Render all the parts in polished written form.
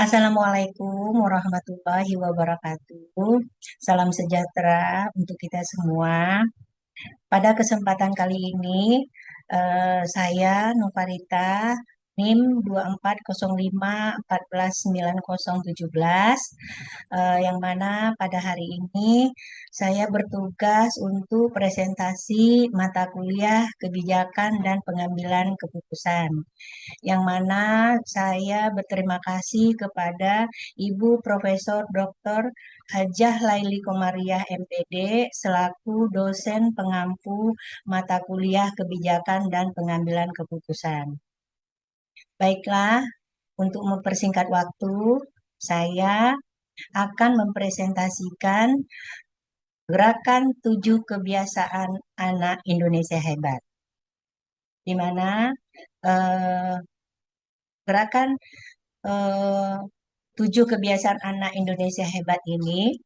Assalamualaikum warahmatullahi wabarakatuh. Salam sejahtera untuk kita semua. Pada kesempatan kali ini, saya Novarita NIM 2405149017, yang mana pada hari ini saya bertugas untuk presentasi mata kuliah kebijakan dan pengambilan keputusan, yang mana saya berterima kasih kepada Ibu Profesor Dr. Hajah Laili Komariah MPD selaku dosen pengampu mata kuliah kebijakan dan pengambilan keputusan. Baiklah, untuk mempersingkat waktu, saya akan mempresentasikan gerakan 7 kebiasaan anak Indonesia hebat, di mana eh, gerakan eh, 7 kebiasaan anak Indonesia hebat ini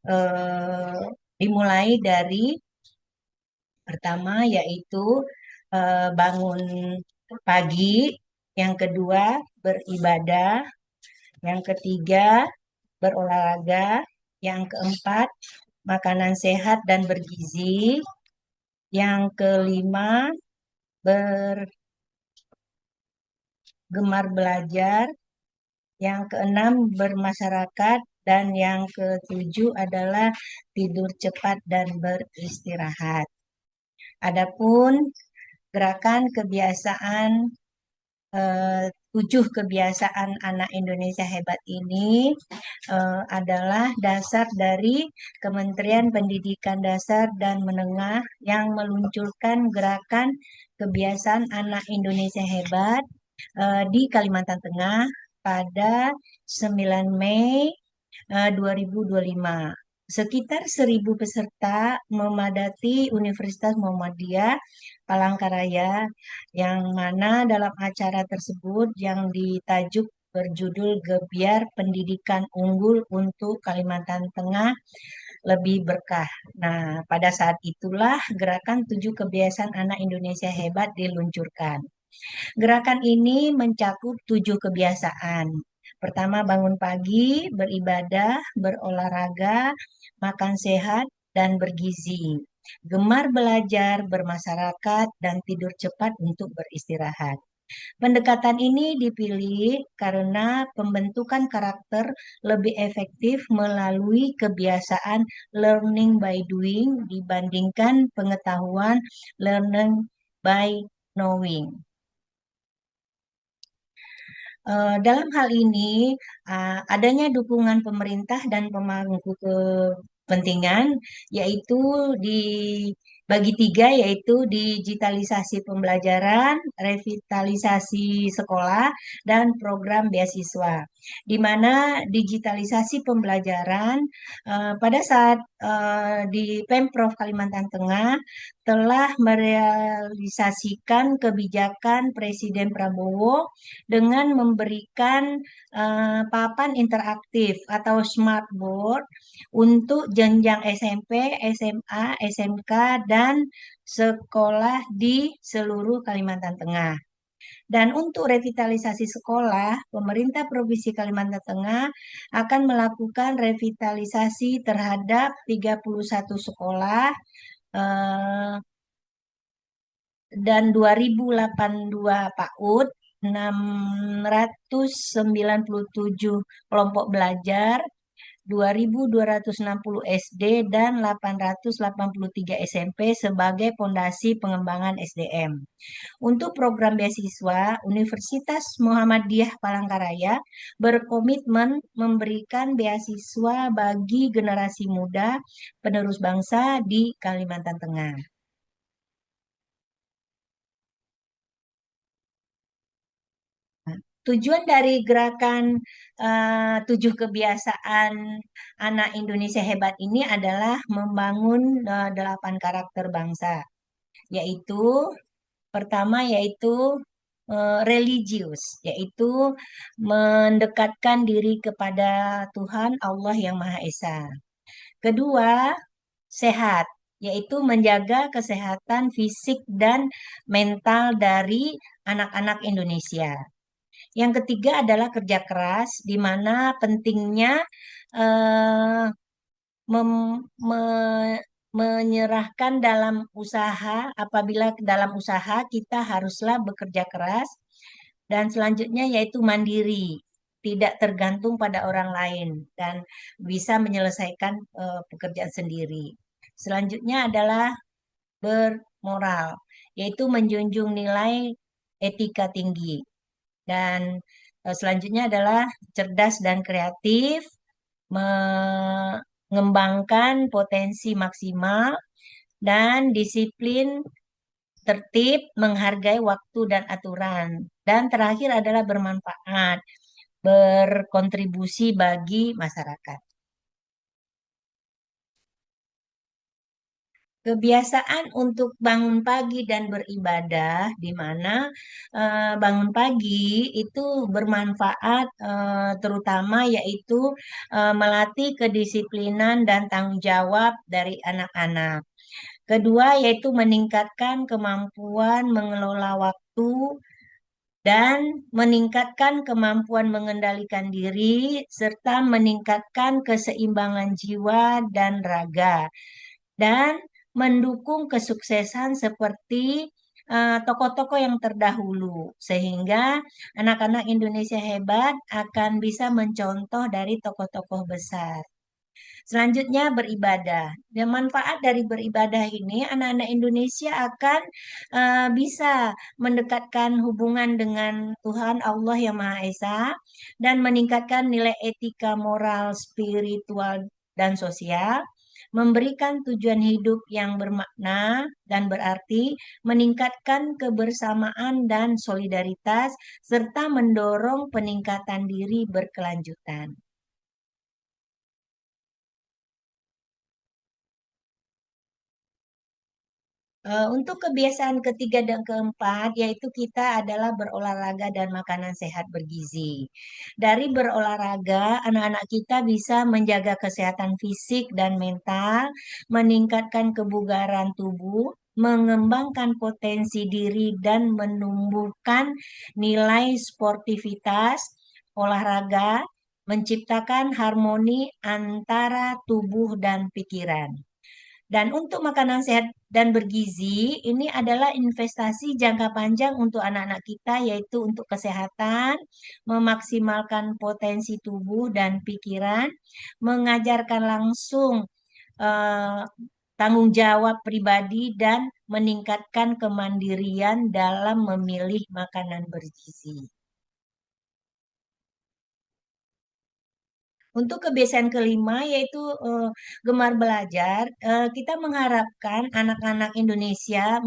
eh, dimulai dari pertama yaitu bangun pagi, yang kedua beribadah, yang ketiga berolahraga, yang keempat makanan sehat dan bergizi, yang kelima bergemar belajar, yang keenam bermasyarakat, dan yang ketujuh adalah tidur cepat dan beristirahat. Adapun gerakan kebiasaan 7 kebiasaan anak Indonesia hebat ini adalah dasar dari Kementerian Pendidikan Dasar dan Menengah yang meluncurkan gerakan kebiasaan anak Indonesia hebat di Kalimantan Tengah pada 9 Mei 2025. Sekitar 1.000 peserta memadati Universitas Muhammadiyah Palangkaraya, yang mana dalam acara tersebut yang ditajuk berjudul Gebiar Pendidikan Unggul untuk Kalimantan Tengah Lebih Berkah. Nah, pada saat itulah gerakan 7 kebiasaan anak Indonesia hebat diluncurkan. Gerakan ini mencakup 7 kebiasaan. Pertama, bangun pagi, beribadah, berolahraga, makan sehat, dan bergizi. Gemar belajar, bermasyarakat, dan tidur cepat untuk beristirahat. Pendekatan ini dipilih karena pembentukan karakter lebih efektif melalui kebiasaan learning by doing dibandingkan pengetahuan learning by knowing. Dalam hal ini, adanya dukungan pemerintah dan pemangku kepentingan, yaitu dibagi tiga, yaitu digitalisasi pembelajaran, revitalisasi sekolah, dan program beasiswa. Di mana digitalisasi pembelajaran pada saat di Pemprov Kalimantan Tengah telah merealisasikan kebijakan Presiden Prabowo dengan memberikan papan interaktif atau smartboard untuk jenjang SMP, SMA, SMK, dan sekolah di seluruh Kalimantan Tengah. Dan untuk revitalisasi sekolah, pemerintah Provinsi Kalimantan Tengah akan melakukan revitalisasi terhadap 31 sekolah eh, dan 2082 PAUD, 697 kelompok belajar, 2.260 SD, dan 883 SMP sebagai fondasi pengembangan SDM. Untuk program beasiswa, Universitas Muhammadiyah Palangkaraya berkomitmen memberikan beasiswa bagi generasi muda penerus bangsa di Kalimantan Tengah. Tujuan dari gerakan 7 kebiasaan anak Indonesia hebat ini adalah membangun 8 karakter bangsa, yaitu pertama yaitu religius, yaitu mendekatkan diri kepada Tuhan Allah yang Maha Esa. Kedua, sehat, yaitu menjaga kesehatan fisik dan mental dari anak-anak Indonesia. Yang ketiga adalah kerja keras, di mana pentingnya eh, mem- me- menyerahkan dalam usaha. Apabila dalam usaha kita haruslah bekerja keras, dan selanjutnya yaitu mandiri, tidak tergantung pada orang lain dan bisa menyelesaikan pekerjaan sendiri. Selanjutnya adalah bermoral, yaitu menjunjung nilai etika tinggi. Dan selanjutnya adalah cerdas dan kreatif, mengembangkan potensi maksimal, dan disiplin, tertib, menghargai waktu dan aturan. Dan terakhir adalah bermanfaat, berkontribusi bagi masyarakat. Kebiasaan untuk bangun pagi dan beribadah, di mana bangun pagi itu bermanfaat, terutama yaitu melatih kedisiplinan dan tanggung jawab dari anak-anak. Kedua, yaitu meningkatkan kemampuan mengelola waktu dan meningkatkan kemampuan mengendalikan diri, serta meningkatkan keseimbangan jiwa dan raga, dan mendukung kesuksesan seperti tokoh-tokoh yang terdahulu, sehingga anak-anak Indonesia hebat akan bisa mencontoh dari tokoh-tokoh besar. Selanjutnya beribadah. Dan manfaat dari beribadah ini, anak-anak Indonesia akan bisa mendekatkan hubungan dengan Tuhan Allah Yang Maha Esa dan meningkatkan nilai etika, moral, spiritual, dan sosial, memberikan tujuan hidup yang bermakna dan berarti, meningkatkan kebersamaan dan solidaritas, serta mendorong peningkatan diri berkelanjutan. Untuk kebiasaan ketiga dan keempat, yaitu kita adalah berolahraga dan makanan sehat bergizi. Dari berolahraga, anak-anak kita bisa menjaga kesehatan fisik dan mental, meningkatkan kebugaran tubuh, mengembangkan potensi diri, dan menumbuhkan nilai sportivitas olahraga, menciptakan harmoni antara tubuh dan pikiran. Dan untuk makanan sehat dan bergizi, ini adalah investasi jangka panjang untuk anak-anak kita, yaitu untuk kesehatan, memaksimalkan potensi tubuh dan pikiran, mengajarkan langsung eh, tanggung jawab pribadi, dan meningkatkan kemandirian dalam memilih makanan bergizi. Untuk kebiasaan kelima yaitu gemar belajar, kita mengharapkan anak-anak Indonesia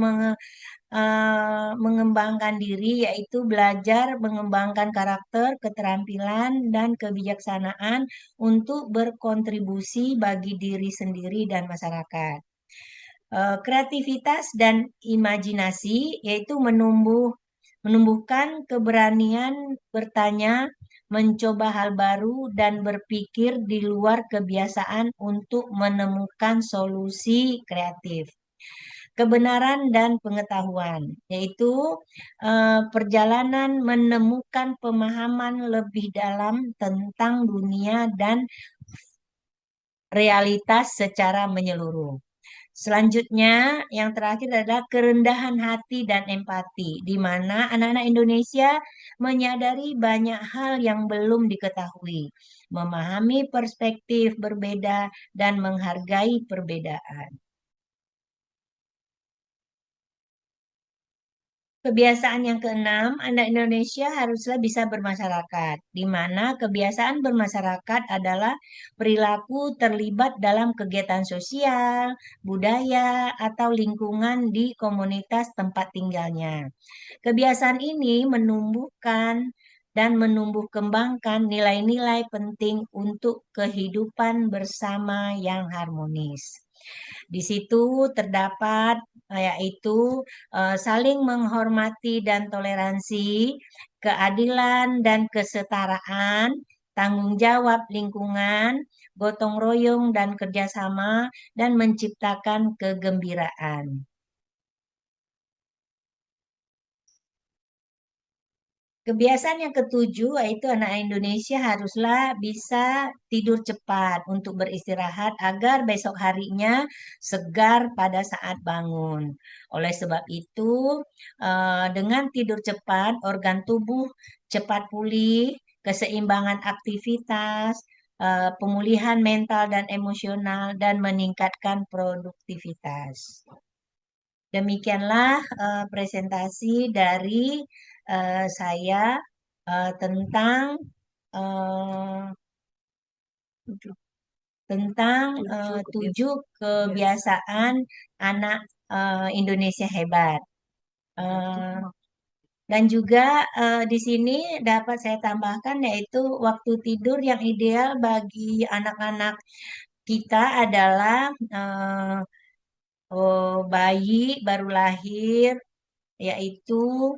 mengembangkan diri, yaitu belajar mengembangkan karakter, keterampilan, dan kebijaksanaan untuk berkontribusi bagi diri sendiri dan masyarakat. Kreativitas dan imajinasi, yaitu menumbuhkan keberanian bertanya, mencoba hal baru, dan berpikir di luar kebiasaan untuk menemukan solusi kreatif. Kebenaran dan pengetahuan, yaitu perjalanan menemukan pemahaman lebih dalam tentang dunia dan realitas secara menyeluruh. Selanjutnya, yang terakhir adalah kerendahan hati dan empati, di mana anak-anak Indonesia menyadari banyak hal yang belum diketahui, memahami perspektif berbeda, dan menghargai perbedaan. Kebiasaan yang keenam, anak Indonesia haruslah bisa bermasyarakat, di mana kebiasaan bermasyarakat adalah perilaku terlibat dalam kegiatan sosial, budaya, atau lingkungan di komunitas tempat tinggalnya. Kebiasaan ini menumbuhkan dan menumbuh kembangkan nilai-nilai penting untuk kehidupan bersama yang harmonis. Di situ terdapat yaitu saling menghormati dan toleransi, keadilan dan kesetaraan, tanggung jawab lingkungan, gotong royong dan kerjasama, dan menciptakan kegembiraan. Kebiasaan yang ketujuh yaitu anak Indonesia haruslah bisa tidur cepat untuk beristirahat agar besok harinya segar pada saat bangun. Oleh sebab itu, dengan tidur cepat, organ tubuh cepat pulih, keseimbangan aktivitas, pemulihan mental dan emosional, dan meningkatkan produktivitas. Demikianlah presentasi dari saya tentang eh, tujuh kebiasaan anak Indonesia hebat. Eh, dan juga di sini dapat saya tambahkan yaitu waktu tidur yang ideal bagi anak-anak kita adalah bayi baru lahir yaitu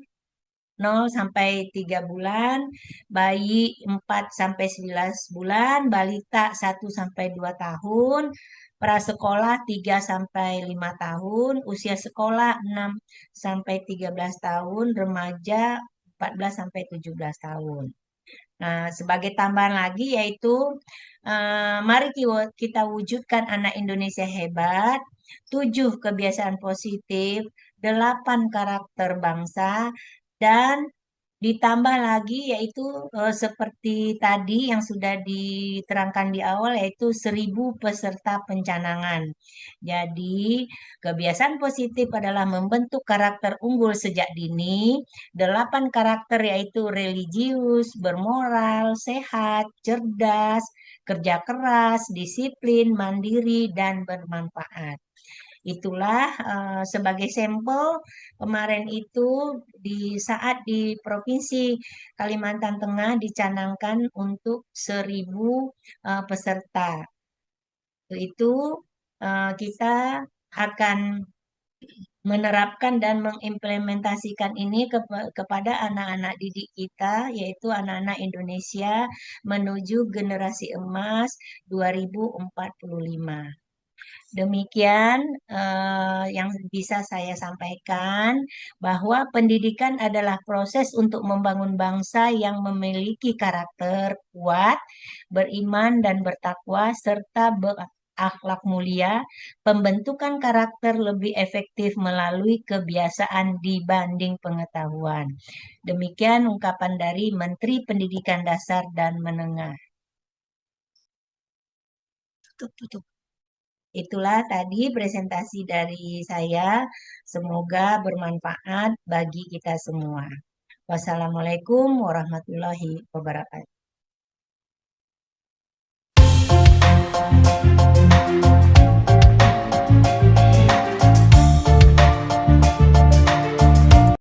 0 sampai 3 bulan, bayi 4 sampai 11 bulan, balita 1 sampai 2 tahun, prasekolah 3 sampai 5 tahun, usia sekolah 6 sampai 13 tahun, remaja 14 sampai 17 tahun. Nah, sebagai tambahan lagi yaitu mari kita wujudkan anak Indonesia hebat, 7 kebiasaan positif, 8 karakter bangsa, dan ditambah lagi yaitu seperti tadi yang sudah diterangkan di awal yaitu 1.000 peserta pencanangan. Jadi kebiasaan positif adalah membentuk karakter unggul sejak dini. 8 karakter yaitu religius, bermoral, sehat, cerdas, kerja keras, disiplin, mandiri, dan bermanfaat. Itulah sebagai sampel kemarin itu di saat di Provinsi Kalimantan Tengah dicanangkan untuk 1.000 peserta. Itu kita akan menerapkan dan mengimplementasikan ini kepada anak-anak didik kita, yaitu anak-anak Indonesia menuju generasi emas 2045. Demikian yang bisa saya sampaikan bahwa pendidikan adalah proses untuk membangun bangsa yang memiliki karakter kuat, beriman dan bertakwa serta berakhlak mulia. Pembentukan karakter lebih efektif melalui kebiasaan dibanding pengetahuan. Demikian ungkapan dari Menteri Pendidikan Dasar dan Menengah. Tutup, tutup. Itulah tadi presentasi dari saya. Semoga bermanfaat bagi kita semua. Wassalamualaikum warahmatullahi wabarakatuh.